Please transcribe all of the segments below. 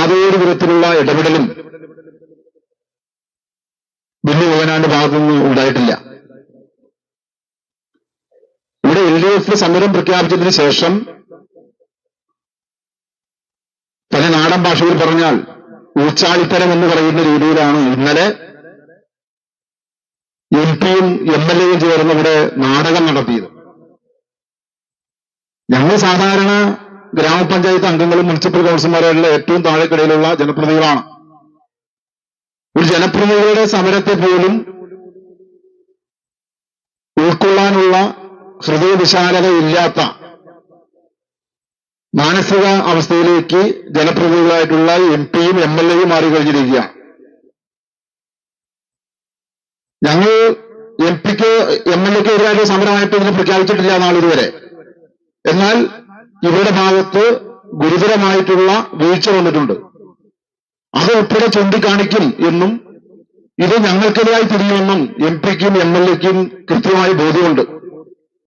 യാതൊരു വിധത്തിലുള്ള ഇടപെടലും ബെന്നി ബെഹനാന്റെ ഭാഗത്തുനിന്ന് ഉണ്ടായിട്ടില്ല. ഇവിടെ LDF സമരം പ്രഖ്യാപിച്ചതിന് ശേഷം പല നാടൻ ഭാഷയിൽ പറഞ്ഞാൽ ഊച്ചാളിത്തരം എന്ന് പറയുന്ന രീതിയിലാണ് ഇന്നലെ MP-യും MLA-യും ചേർന്ന് ഇവിടെ നാടകം നടത്തിയത്. ഞങ്ങൾ സാധാരണ ഗ്രാമപഞ്ചായത്ത് അംഗങ്ങളും മുനിസിപ്പൽ കൗൺസിലർമാരുള്ള ഏറ്റവും താഴെക്കിടയിലുള്ള ജനപ്രതിനിധികളാണ്. ഒരു ജനപ്രതിനിധിയുടെ സമരത്തെ പോലും ഉൾക്കൊള്ളാനുള്ള ഹൃദയവിശാലത ഇല്ലാത്ത മാനസിക അവസ്ഥയിലേക്ക് ജനപ്രതിനിധികളായിട്ടുള്ള MP-യും MLA-യും മാറി കഴിഞ്ഞിരിക്കുകയാണ്. ഞങ്ങൾ MP-ക്ക് MLA-ക്ക് എതിരായിട്ട് സമരമായിട്ട് ഇതിനെ പ്രഖ്യാപിച്ചിട്ടില്ല നാളിതുവരെ. എന്നാൽ ഇവരുടെ ഭാഗത്ത് ഗുരുതരമായിട്ടുള്ള വീഴ്ച വന്നിട്ടുണ്ട്. അത് ഉൾപ്പെടെ ചൂണ്ടിക്കാണിക്കും എന്നും ഇത് ഞങ്ങൾക്കെതിരായി തിരിയുമെന്നും MP-ക്കും MLA-ക്കും കൃത്യമായി ബോധ്യമുണ്ട്.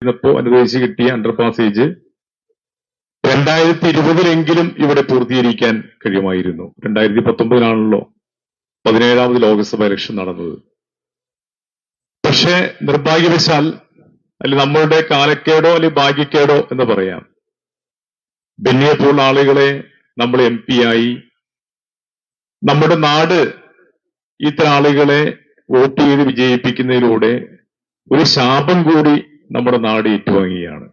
ഇപ്പോ അനുവദിച്ച് കിട്ടിയ അണ്ടർപാസേജ് 2020 ഇവിടെ പൂർത്തീകരിക്കാൻ കഴിയുമായിരുന്നു. 2019 17ാമത് ലോക്സഭ ഇലക്ഷൻ നടന്നത്. പക്ഷേ നിർഭാഗ്യവശാൽ അല്ലെങ്കിൽ നമ്മളുടെ കാലക്കേടോ അല്ലെങ്കിൽ ഭാഗ്യക്കേടോ എന്ന് പറയാം, ബെന്നിയെ പോലുള്ള ആളുകളെ നമ്മൾ MP-ആയി നമ്മുടെ നാട് ഇത്തരം ആളുകളെ വോട്ട് ചെയ്ത് വിജയിപ്പിക്കുന്നതിലൂടെ ഒരു ശാപം കൂടി നമ്മുടെ നാട് ഏറ്റുവാങ്ങുകയാണ്.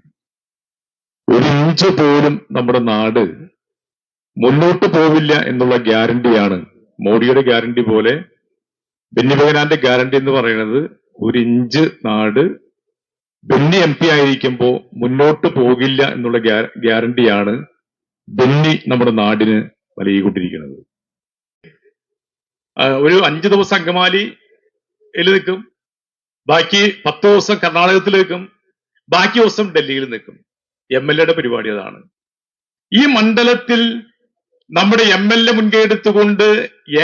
ഒരു ഇഞ്ച് പോലും നമ്മുടെ നാട് മുന്നോട്ട് പോവില്ല എന്നുള്ള ഗ്യാരണ്ടിയാണ്. മോഡിയുടെ ഗ്യാരണ്ടി പോലെ ബെന്നി ബെഹനാന്റെ ഗ്യാരണ്ടി എന്ന് പറയുന്നത് ഒരു ഇഞ്ച് നാട് ബെന്നി MP ആയിരിക്കുമ്പോൾ മുന്നോട്ട് പോകില്ല എന്നുള്ള ഗ്യാരണ്ടിയാണ് ബെന്നി നമ്മുടെ നാടിന് നൽകിക്കൊണ്ടിരിക്കുന്നത്. ഒരു 5 ദിവസം അങ്കമാലിയിൽ നിൽക്കും, ബാക്കി 10 ദിവസം കർണാടകത്തിൽ നിൽക്കും, ബാക്കി ദിവസം ഡൽഹിയിൽ നിൽക്കും. MLA-യുടെ പരിപാടി അതാണ്. ഈ മണ്ഡലത്തിൽ നമ്മുടെ MLA മുൻകൈ എടുത്തുകൊണ്ട്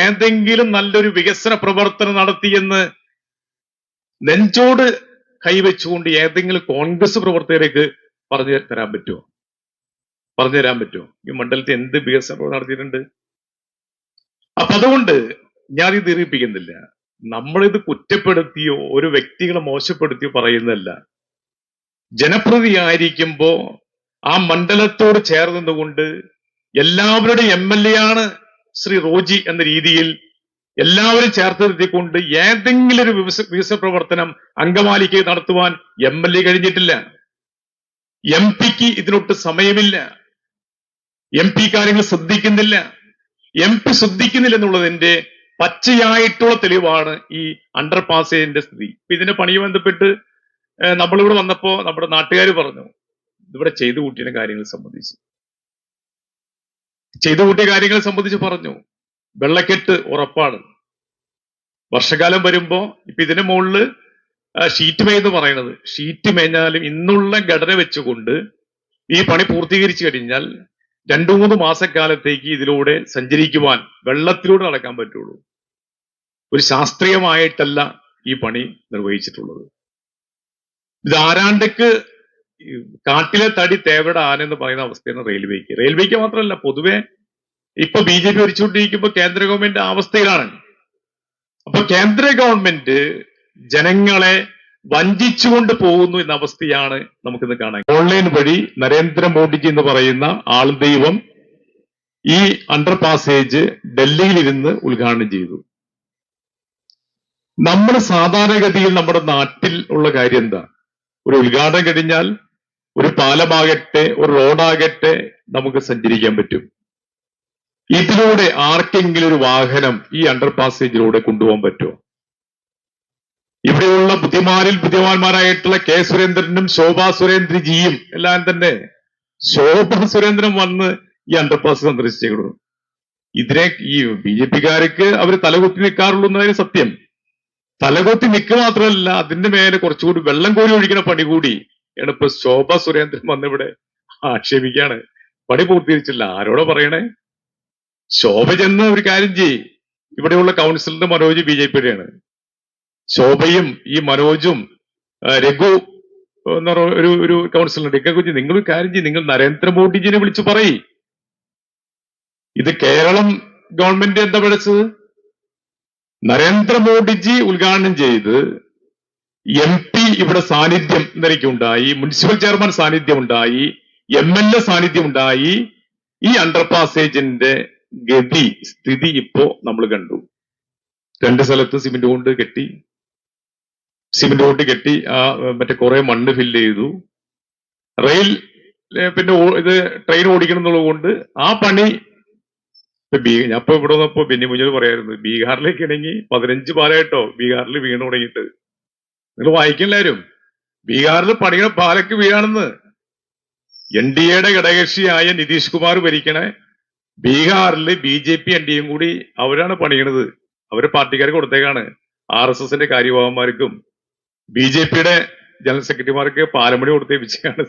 ഏതെങ്കിലും നല്ലൊരു വികസന പ്രവർത്തനം നടത്തിയെന്ന് നെഞ്ചോട് കൈവച്ചുകൊണ്ട് ഏതെങ്കിലും കോൺഗ്രസ് പ്രവർത്തകർക്ക് പറഞ്ഞു തരാൻ പറ്റുമോ? ഈ മണ്ഡലത്തിൽ എന്ത് വികസന പ്രവർത്തനം നടത്തിയിട്ടുണ്ട്? അപ്പൊ അതുകൊണ്ട് ഞാൻ ഇത് ദീർഘിപ്പിക്കുന്നില്ല. നമ്മളിത് കുറ്റപ്പെടുത്തിയോ ഒരു വ്യക്തികളെ മോശപ്പെടുത്തിയോ പറയുന്നതല്ല. ജനപ്രതിനിധിയായിരിക്കുമ്പോ ആ മണ്ഡലത്തോട് ചേർന്നുകൊണ്ട് എല്ലാവരുടെയും MLA-യാണ് ശ്രീ റോജി എന്ന രീതിയിൽ എല്ലാവരും ചേർത്ത് നിർത്തിക്കൊണ്ട് ഏതെങ്കിലും ഒരു വികസന പ്രവർത്തനം അങ്കമാലിക്ക് നടത്തുവാൻ MLA കഴിഞ്ഞിട്ടില്ല. MP-ക്ക് ഇതിനൊട്ട് സമയമില്ല. MP കാര്യങ്ങൾ ശ്രദ്ധിക്കുന്നില്ല. MP ശ്രദ്ധിക്കുന്നില്ല എന്നുള്ളതിന്റെ പച്ചയായിട്ടുള്ള തെളിവാണ് ഈ അണ്ടർപാസേജിന്റെ സ്ഥിതി. ഇപ്പൊ ഇതിന്റെ പണിയുമായി ബന്ധപ്പെട്ട് നമ്മളിവിടെ വന്നപ്പോ നമ്മുടെ നാട്ടുകാർ പറഞ്ഞു, ഇവിടെ ചെയ്തു കൂട്ടിയ കാര്യങ്ങളെ സംബന്ധിച്ച് പറഞ്ഞു. വെള്ളക്കെട്ട് ഉറപ്പാണ്. വർഷകാലം വരുമ്പോ ഇപ്പൊ ഇതിന്റെ മുകളില് ഷീറ്റ് മേയെന്ന് പറയുന്നത്, ഷീറ്റ് മേഞ്ഞാലും ഇന്നുള്ള ഘടന വെച്ചുകൊണ്ട് ഈ പണി പൂർത്തീകരിച്ചു കഴിഞ്ഞാൽ 2-3 മാസക്കാലത്തേക്ക് ഇതിലൂടെ സഞ്ചരിക്കുവാൻ, വെള്ളത്തിലൂടെ നടക്കാൻ പറ്റുള്ളൂ. ഒരു ശാസ്ത്രീയമായിട്ടല്ല ഈ പണി നിർവഹിച്ചിട്ടുള്ളത്. ഇത് ആരാണ്ടക്ക് കാട്ടിലെ തടി തേവയുടെ ആന എന്ന് പറയുന്ന അവസ്ഥയാണ് റെയിൽവേക്ക് മാത്രമല്ല പൊതുവെ ഇപ്പൊ BJP ഭരിച്ചുകൊണ്ടിരിക്കുമ്പോൾ കേന്ദ്ര ഗവൺമെന്റ് അവസ്ഥയിലാണ്. അപ്പൊ കേന്ദ്ര ഗവൺമെന്റ് ജനങ്ങളെ വഞ്ചിച്ചുകൊണ്ട് പോകുന്നു എന്ന അവസ്ഥയാണ് നമുക്കിന്ന് കാണാൻ. ഓൺലൈൻ വഴി നരേന്ദ്രമോദിജി എന്ന് പറയുന്ന ആൾ ദൈവം ഈ അണ്ടർപാസേജ് ഡൽഹിയിൽ ഇരുന്ന് ഉദ്ഘാടനം ചെയ്തു. നമ്മൾ സാധാരണഗതിയിൽ നമ്മുടെ നാട്ടിൽ ഉള്ള കാര്യം എന്താ? ഒരു ഉദ്ഘാടനം കഴിഞ്ഞാൽ ഒരു പാലമാകട്ടെ ഒരു റോഡാകട്ടെ നമുക്ക് സഞ്ചരിക്കാൻ പറ്റും. ഇതിലൂടെ ആർക്കെങ്കിലും ഒരു വാഹനം ഈ അണ്ടർപാസേജിലൂടെ കൊണ്ടുപോകാൻ പറ്റുമോ? ഇവിടെയുള്ള ബുദ്ധിമാന്മാരായിട്ടുള്ള K. സുരേന്ദ്രനും ശോഭാ സുരേന്ദ്രജിയും എല്ലാം തന്നെ, ശോഭാ സുരേന്ദ്രൻ വന്ന് ഈ അണ്ടർപാസ് സന്ദർശിച്ചു. ഇതിനെ ഈ BJP-കാർക്ക് അവർ തലകുത്തി നിൽക്കാറുള്ളൂ എന്നതിന് സത്യം. തലകുത്തി നിൽക്കുക മാത്രമല്ല, അതിന്റെ മേലെ കുറച്ചുകൂടി വെള്ളം കോരി ഒഴിക്കുന്ന പണി കൂടി ആണ് ഇപ്പൊ ശോഭാ സുരേന്ദ്രൻ വന്നിവിടെ ആക്ഷേപിക്കാണ്. പണി പൂർത്തീകരിച്ചില്ല. ആരോടോ പറയണേ? ശോഭ ചെന്ന് ഒരു കാര്യം ചെയ്യ്, ഇവിടെയുള്ള കൗൺസിലർ മനോജ് BJP-യുടെയാണ്. ശോഭയും ഈ മനോജും രഘു എന്ന് പറഞ്ഞ ഒരു കൗൺസിലർ രഘു, നിങ്ങൾ ഒരു കാര്യം ചെയ്യ്, നിങ്ങൾ നരേന്ദ്രമോദിജിനെ വിളിച്ചു പറയ്, ഇത് കേരളം ഗവൺമെന്റ് എന്താ പഠിച്ചത്? നരേന്ദ്രമോദിജി ഉദ്ഘാടനം ചെയ്ത് MP ഇവിടെ സാന്നിധ്യം ഉണ്ടായി, മുനിസിപ്പൽ ചെയർമാൻ സാന്നിധ്യം ഉണ്ടായി, MLA സാന്നിധ്യം ഉണ്ടായി. ഈ അണ്ടർ പാസേജിന്റെ സ്ഥിതി ഇപ്പോ നമ്മൾ കണ്ടു. 2 സ്ഥലത്ത് സിമെന്റ് കൊണ്ട് കെട്ടി മറ്റേ കുറെ മണ്ണ് ഫില്ല് ചെയ്തു. റെയിൽ പിന്നെ ഇത് ട്രെയിൻ ഓടിക്കണം എന്നുള്ളത് കൊണ്ട് ആ പണി ഞാൻ ഇപ്പൊ ഇവിടെ വന്നപ്പോ ബെന്നി മുഞ്ഞൽ പറയായിരുന്നു, ബീഹാറിലേക്ക് ആണെങ്കിൽ 15 പാലായിട്ടോ ബീഹാറിൽ വീണ് തുടങ്ങിയിട്ട്. നിങ്ങൾ വായിക്കില്ലാരും, ബീഹാറിൽ പണിയുടെ പാലക്ക് വീഴാണെന്ന്. NDAയുടെ ഘടകകക്ഷിയായ നിതീഷ് കുമാർ ഭരിക്കണേ ബീഹാറിൽ BJP NDAയും കൂടി അവരാണ് പണിയണത്. അവര് പാർട്ടിക്കാർക്ക് കൊടുത്തേക്കാണ്. RSSന്റെ കാര്യവാഹന്മാർക്കും BJPയുടെ ജനറൽ സെക്രട്ടറിമാർക്ക് പാലമണി കൊടുത്തേപ്പിച്ചാണ്